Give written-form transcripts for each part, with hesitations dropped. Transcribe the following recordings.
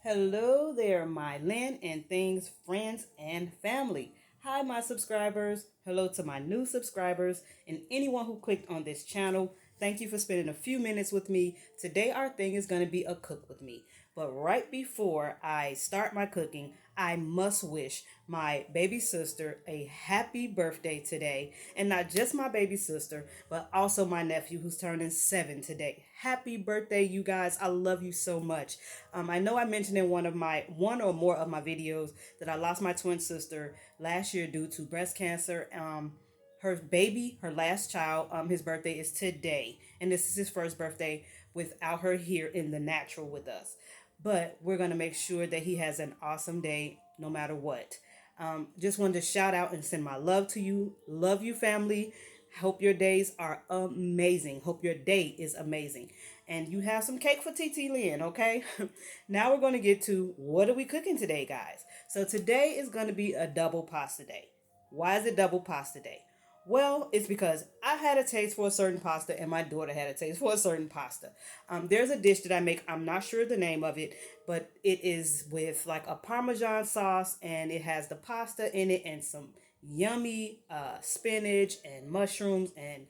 Hello there, my Lynn and Things friends and family. Hi, my subscribers. Hello to my new subscribers and anyone who clicked on this channel. Thank you for spending a few minutes with me. Today, our thing is going to be a cook with me. But right before I start my cooking, I must wish my baby sister a happy birthday today. And not just my baby sister, but also my nephew who's turning 7 today. Happy birthday, you guys. I love you so much. I know I mentioned in one or more of my videos that I lost my twin sister last year due to breast cancer. Her baby, her last child, his birthday is today. And this is his first birthday without her here in the natural with us. But we're going to make sure that he has an awesome day no matter what. Just wanted to shout out and send my love to you. Love you, family. Hope your days are amazing. Hope your day is amazing. And you have some cake for TT Lynn, okay? Now we're going to get to what are we cooking today, guys? So today is going to be a double pasta day. Why is it double pasta day? Well, it's because I had a taste for a certain pasta and my daughter had a taste for a certain pasta. There's a dish that I make. I'm not sure the name of it, but it is with like a Parmesan sauce and it has the pasta in it and some yummy spinach and mushrooms and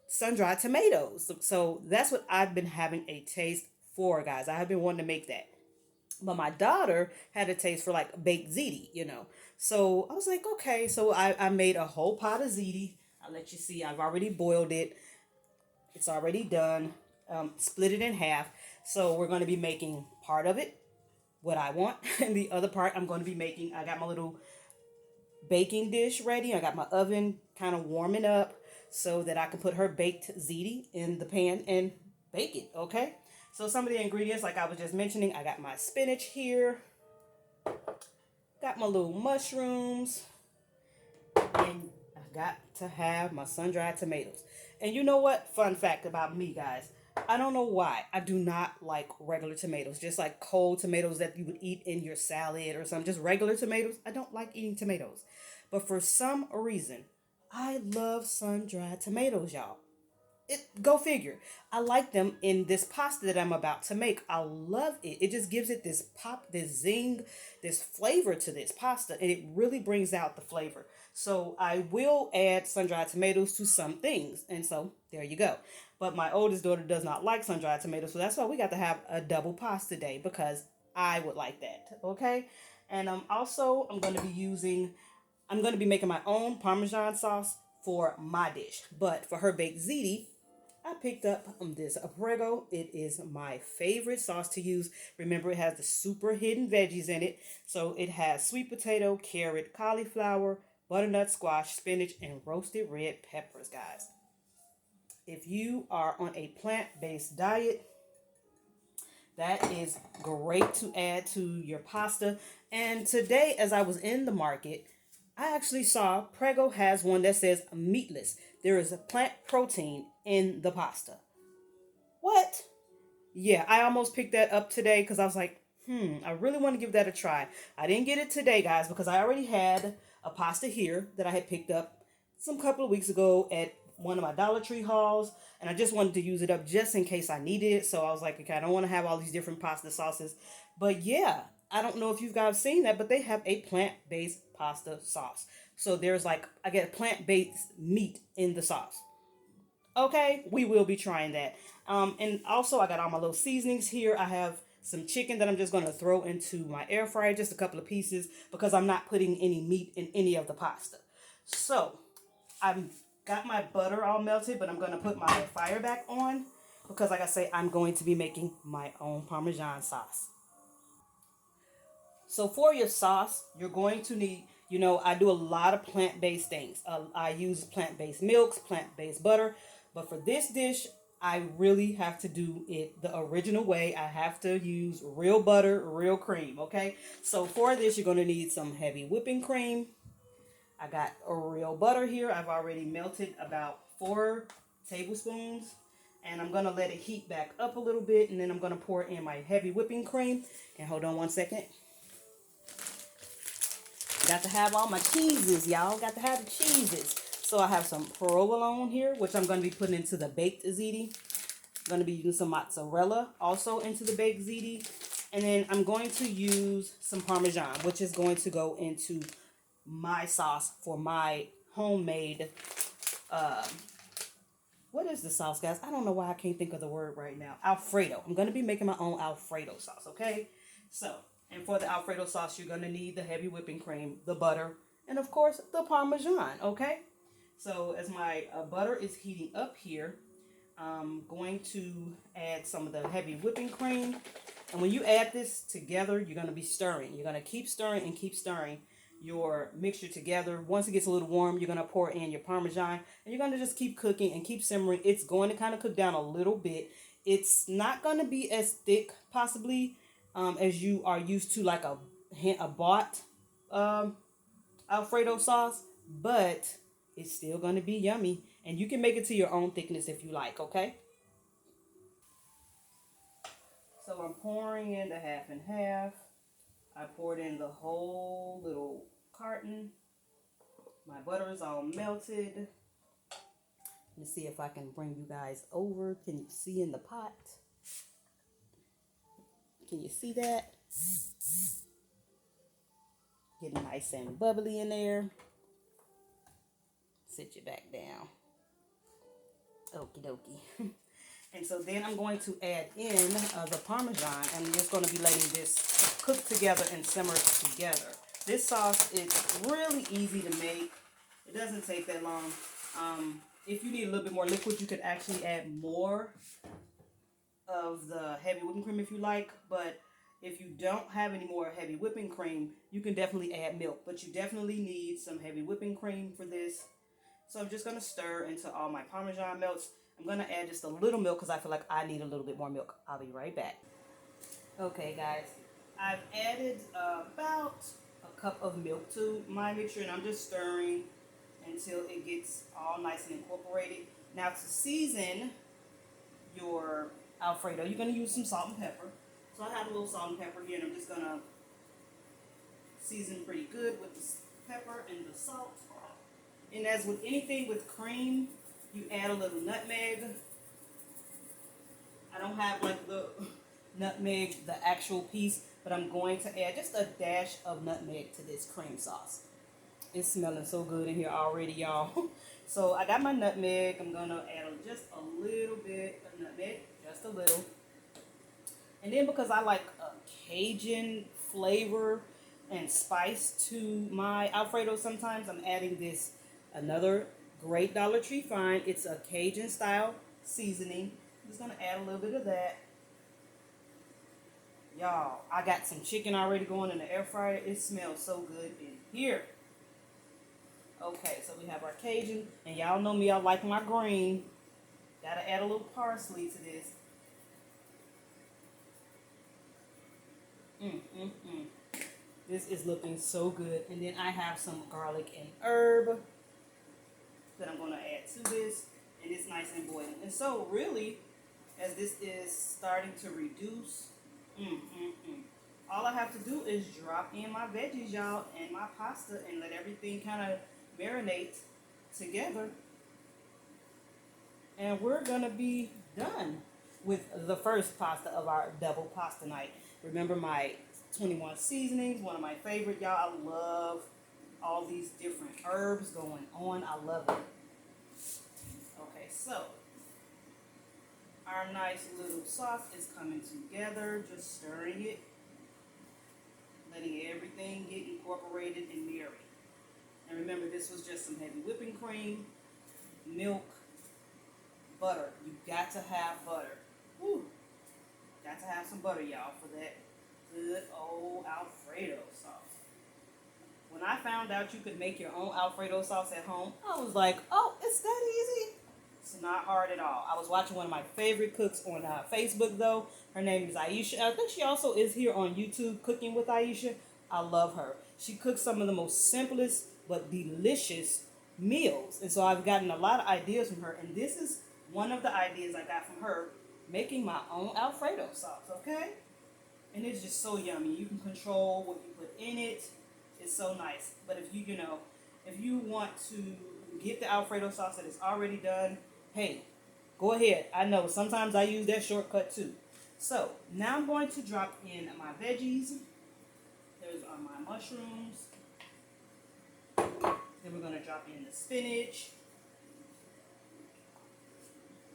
sun-dried tomatoes. So that's what I've been having a taste for, guys. I have been wanting to make that. But my daughter had a taste for like baked ziti. So I was like, okay. So I made a whole pot of ziti. I'll let you see. I've already boiled it. It's already done. Split it in half. So we're going to be making part of it, what I want. And the other part I'm going to be making, I got my little baking dish ready. I got my oven kind of warming up so that I can put her baked ziti in the pan and bake it, okay? So some of the ingredients, like I was just mentioning, I got my spinach here, got my little mushrooms, and I got to have my sun-dried tomatoes. And you know what? Fun fact about me, guys. I don't know why. I do not like regular tomatoes, just like cold tomatoes that you would eat in your salad or something. Just regular tomatoes. I don't like eating tomatoes. But for some reason, I love sun-dried tomatoes, y'all. Go figure. I like them in this pasta that I'm about to make. I love it. It just gives it this pop, this zing, this flavor to this pasta, and it really brings out the flavor. So I will add sun-dried tomatoes to some things, and so there you go. But my oldest daughter does not like sun-dried tomatoes, so that's why we got to have a double pasta day because I would like that. Okay, and also I'm going to be making my own Parmesan sauce for my dish, but for her baked ziti, I picked up this Prego. It is my favorite sauce to use. Remember, it has the super hidden veggies in it. So it has sweet potato, carrot, cauliflower, butternut squash, spinach, and roasted red peppers, guys. If you are on a plant-based diet, that is great to add to your pasta. And today, as I was in the market, I actually saw Prego has one that says meatless. There is a plant protein in the pasta. What? Yeah, I almost picked that up today because I was like, I really want to give that a try. I didn't get it today, guys, because I already had a pasta here that I had picked up some couple of weeks ago at one of my Dollar Tree hauls, and I just wanted to use it up just in case I needed it. So I was like, okay, I don't want to have all these different pasta sauces. But yeah, I don't know if you guys seen that, but they have a plant-based pasta sauce. So there's like, I get plant-based meat in the sauce. Okay, we will be trying that. And also, I got all my little seasonings here. I have some chicken that I'm just going to throw into my air fryer, just a couple of pieces, because I'm not putting any meat in any of the pasta. So, I've got my butter all melted, but I'm going to put my fire back on because, like I say, I'm going to be making my own Parmesan sauce. So for your sauce, you're going to need, I do a lot of plant-based things. I use plant-based milks, plant-based butter. But for this dish, I really have to do it the original way. I have to use real butter, real cream, okay? So for this, you're going to need some heavy whipping cream. I got a real butter here. I've already melted about 4 tablespoons. And I'm going to let it heat back up a little bit. And then I'm going to pour in my heavy whipping cream. And hold on one second. Got to have all my cheeses, y'all. Got to have the cheeses. So I have some provolone here, which I'm going to be putting into the baked ziti. I'm going to be using some mozzarella also into the baked ziti. And then I'm going to use some Parmesan, which is going to go into my sauce for my homemade, what is the sauce, guys? I don't know why I can't think of the word right now. Alfredo. I'm going to be making my own Alfredo sauce, okay? So, and for the Alfredo sauce, you're going to need the heavy whipping cream, the butter, and of course, the Parmesan, okay? So, as my butter is heating up here, I'm going to add some of the heavy whipping cream. And when you add this together, you're going to be stirring. You're going to keep stirring and keep stirring your mixture together. Once it gets a little warm, you're going to pour in your Parmesan. And you're going to just keep cooking and keep simmering. It's going to kind of cook down a little bit. It's not going to be as thick, possibly, as you are used to, like a bought Alfredo sauce. But it's still going to be yummy. And you can make it to your own thickness if you like, okay? So I'm pouring in the half and half. I poured in the whole little carton. My butter is all melted. Let me see if I can bring you guys over. Can you see in the pot? Can you see that? Getting nice and bubbly in there. Sit you back down. Okie dokie. And so then I'm going to add in the Parmesan, and I'm just going to be letting this cook together and simmer together. This sauce is really easy to make. It doesn't take that long. If you need a little bit more liquid, you could actually add more of the heavy whipping cream if you like. But if you don't have any more heavy whipping cream, you can definitely add milk. But you definitely need some heavy whipping cream for this. So I'm just going to stir until all my Parmesan melts. I'm going to add just a little milk because I feel like I need a little bit more milk. I'll be right back. Okay, guys. I've added about a cup of milk to my mixture, and I'm just stirring until it gets all nice and incorporated. Now, to season your Alfredo, you're going to use some salt and pepper. So I have a little salt and pepper here, and I'm just going to season pretty good with the pepper and the salt. And as with anything with cream, you add a little nutmeg. I don't have like the nutmeg, the actual piece, but I'm going to add just a dash of nutmeg to this cream sauce. It's smelling so good in here already, y'all. So I got my nutmeg. I'm going to add just a little bit of nutmeg, just a little. And then because I like a Cajun flavor and spice to my Alfredo sometimes, I'm adding this another great Dollar Tree find. It's a Cajun style seasoning. I'm just going to add a little bit of that. Y'all, I got some chicken already going in the air fryer. It smells so good in here. Okay, so we have our Cajun. And y'all know me, I like my green. Gotta add a little parsley to this. This is looking so good. And then I have some garlic and herb that I'm going to add to this, and it's nice and boiling. And so really, as this is starting to reduce, all I have to do is drop in my veggies, y'all, and my pasta, and let everything kind of marinate together, and we're going to be done with the first pasta of our double pasta night. Remember my 21 seasonings, one of my favorite, y'all. I love all these different herbs going on. I love it. Okay, so our nice little sauce is coming together. Just stirring it, letting everything get incorporated and married. And remember, this was just some heavy whipping cream, milk, butter. You got to have butter. Woo. Got to have some butter, y'all, for that good old Alfredo sauce. When I found out you could make your own Alfredo sauce at home, I was like, oh, it's that easy? It's not hard at all. I was watching one of my favorite cooks on Facebook, though. Her name is Aisha. I think she also is here on YouTube, Cooking with Aisha. I love her. She cooks some of the most simplest but delicious meals. And so I've gotten a lot of ideas from her. And this is one of the ideas I got from her, making my own Alfredo sauce, okay? And it's just so yummy. You can control what you put in it. It's so nice. But if if you want to get the Alfredo sauce that is already done, hey, go ahead. I know sometimes I use that shortcut too. So now I'm going to drop in my veggies. There's my mushrooms. Then we're going to drop in the spinach.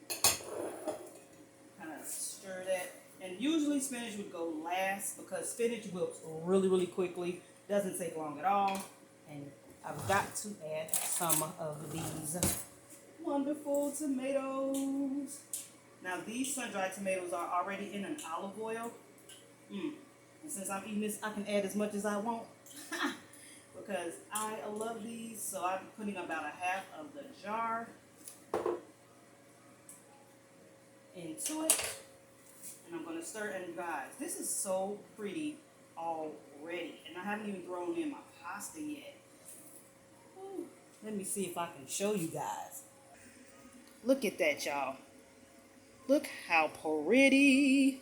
Kind of stir that. And usually spinach would go last because spinach wilts really, really quickly. Doesn't take long at all. And I've got to add some of these wonderful tomatoes. Now these sun-dried tomatoes are already in an olive oil. And since I'm eating this, I can add as much as I want. Because I love these. So I'm putting about a half of the jar into it. And I'm going to stir. And guys, this is so pretty already. And I haven't even thrown in my pasta yet. Ooh, let me see if I can show you guys. Look at that, y'all. Look how pretty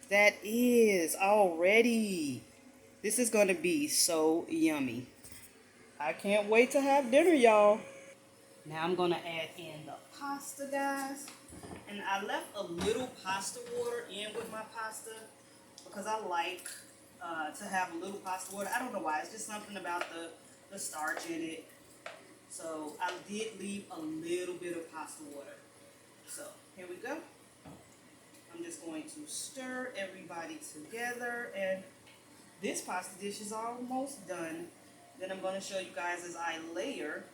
that is already. This is going to be so yummy. I can't wait to have dinner, y'all. Now I'm going to add in the pasta, guys. And I left a little pasta water in with my pasta because I like to have a little pasta water. I don't know why. It's just something about the starch in it. So I did leave a little bit of pasta water. So here we go. I'm just going to stir everybody together. And this pasta dish is almost done. Then I'm going to show you guys as I layer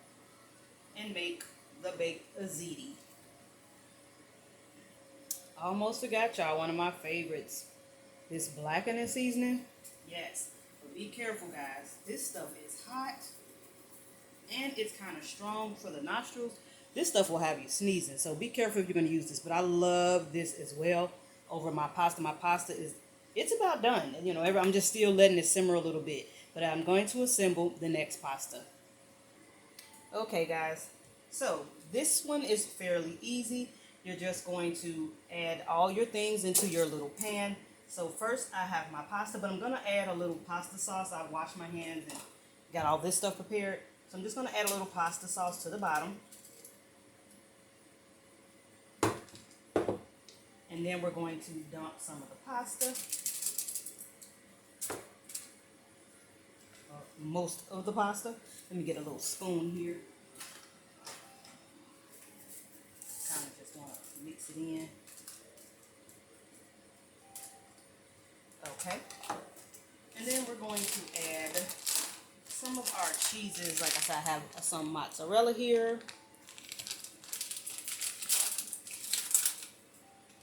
and make the baked ziti. Almost forgot, y'all, one of my favorites. This blackening seasoning. Yes, but be careful, guys. This stuff is hot and it's kind of strong for the nostrils. This stuff will have you sneezing, so be careful if you're going to use this. But I love this as well over my pasta. My pasta it's about done. You know, I'm just still letting it simmer a little bit. But I'm going to assemble the next pasta. Okay, guys. So this one is fairly easy. You're just going to add all your things into your little pan. So first I have my pasta, but I'm going to add a little pasta sauce. I washed my hands and got all this stuff prepared. So I'm just going to add a little pasta sauce to the bottom. And then we're going to dump some of the pasta. Most of the pasta. Let me get a little spoon here. Kind of just want to mix it in. Okay. And then we're going to add some of our cheeses. Like I said, I have some mozzarella here.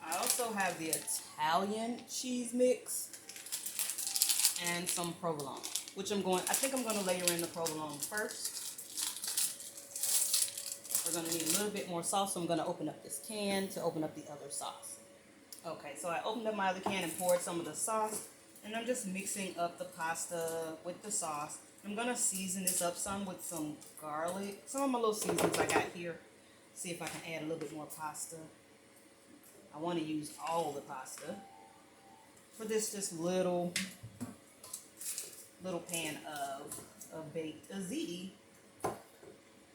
I also have the Italian cheese mix and some provolone, which I think I'm going to layer in the provolone first. We're going to need a little bit more sauce, so I'm going to open up this can to open up the other sauce. Okay, so I opened up my other can and poured some of the sauce, and I'm just mixing up the pasta with the sauce. I'm going to season this up some with some garlic, some of my little seasonings I got here. See if I can add a little bit more pasta. I want to use all the pasta for this just little pan of baked ziti.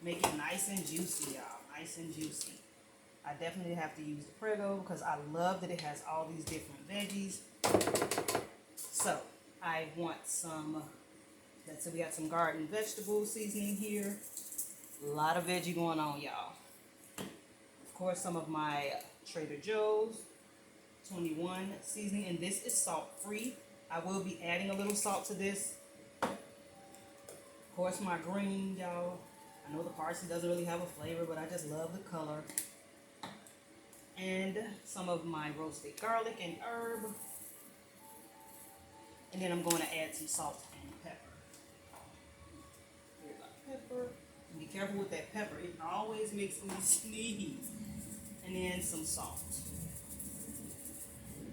Make it nice and juicy, y'all. Nice and juicy. I definitely have to use the Prego because I love that it has all these different veggies. So I want some, so we got some garden vegetable seasoning here. A lot of veggie going on, y'all. Of course, some of my Trader Joe's 21 seasoning, and this is salt free. I will be adding a little salt to this. Of course, my green, y'all. I know the parsley doesn't really have a flavor, but I just love the color. And some of my roasted garlic and herb. And then I'm going to add some salt and pepper. Here's my pepper. And be careful with that pepper. It always makes me sneeze. And then some salt.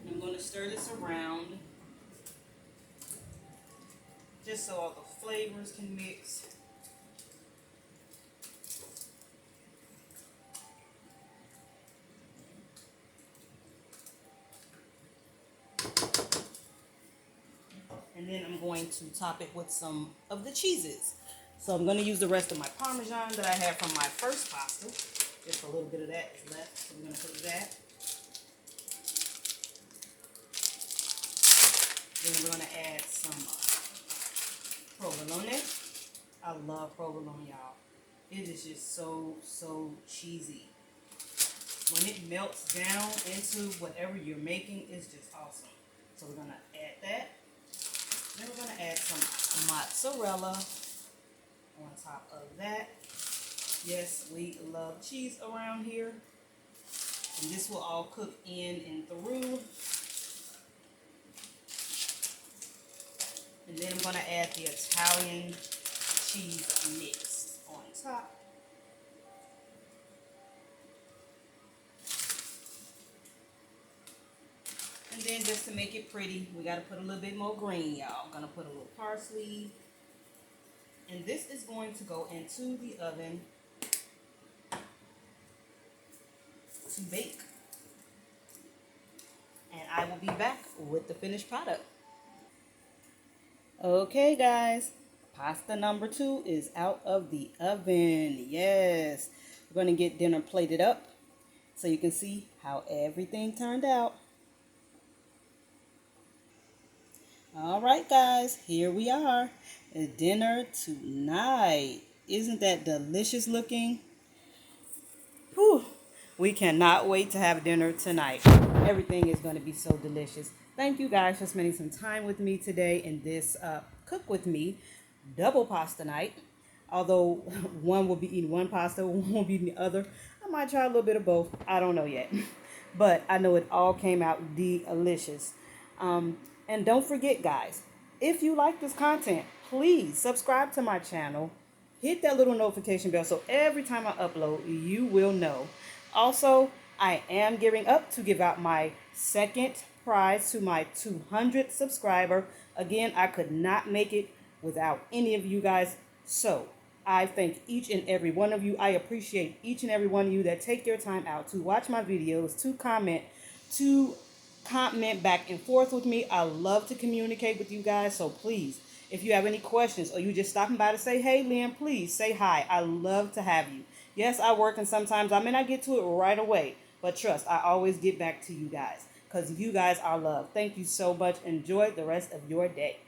And I'm going to stir this around just so all the flavors can mix. And then I'm going to top it with some of the cheeses. So I'm going to use the rest of my Parmesan that I had from my first pasta. Just a little bit of that is left. So we're going to put that. Then we're going to add some provolone. I love provolone, y'all. It is just so cheesy. When it melts down into whatever you're making, it's just awesome. So we're going to add that. Then we're going to add some mozzarella on top of that. Yes, we love cheese around here. And this will all cook in and through. And then I'm going to add the Italian cheese mix on top. And then just to make it pretty, we got to put a little bit more green, y'all. I'm going to put a little parsley. And this is going to go into the oven to bake. And I will be back with the finished product. Okay, guys. Pasta number 2 is out of the oven. Yes. We're going to get dinner plated up so you can see how everything turned out. All right, guys, here we are. Dinner tonight. Isn't that delicious looking? Whew. We cannot wait to have dinner tonight. Everything is going to be so delicious. Thank you guys for spending some time with me today in this Cook With Me double pasta night. Although one will be eating one pasta, one will be eating the other. I might try a little bit of both. I don't know yet. But I know it all came out delicious. And don't forget, guys, if you like this content, please subscribe to my channel. Hit that little notification bell so every time I upload, you will know. Also, I am gearing up to give out my second prize to my 200th subscriber. Again, I could not make it without any of you guys. So I thank each and every one of you. I appreciate each and every one of you that take your time out to watch my videos, to comment back and forth with me. I love to communicate with you guys. So please, if you have any questions or you just stopping by to say, hey, Lynn, please say hi. I love to have you. Yes, I work and sometimes I may not get to it right away. But trust, I always get back to you guys because you guys are loved. Thank you so much. Enjoy the rest of your day.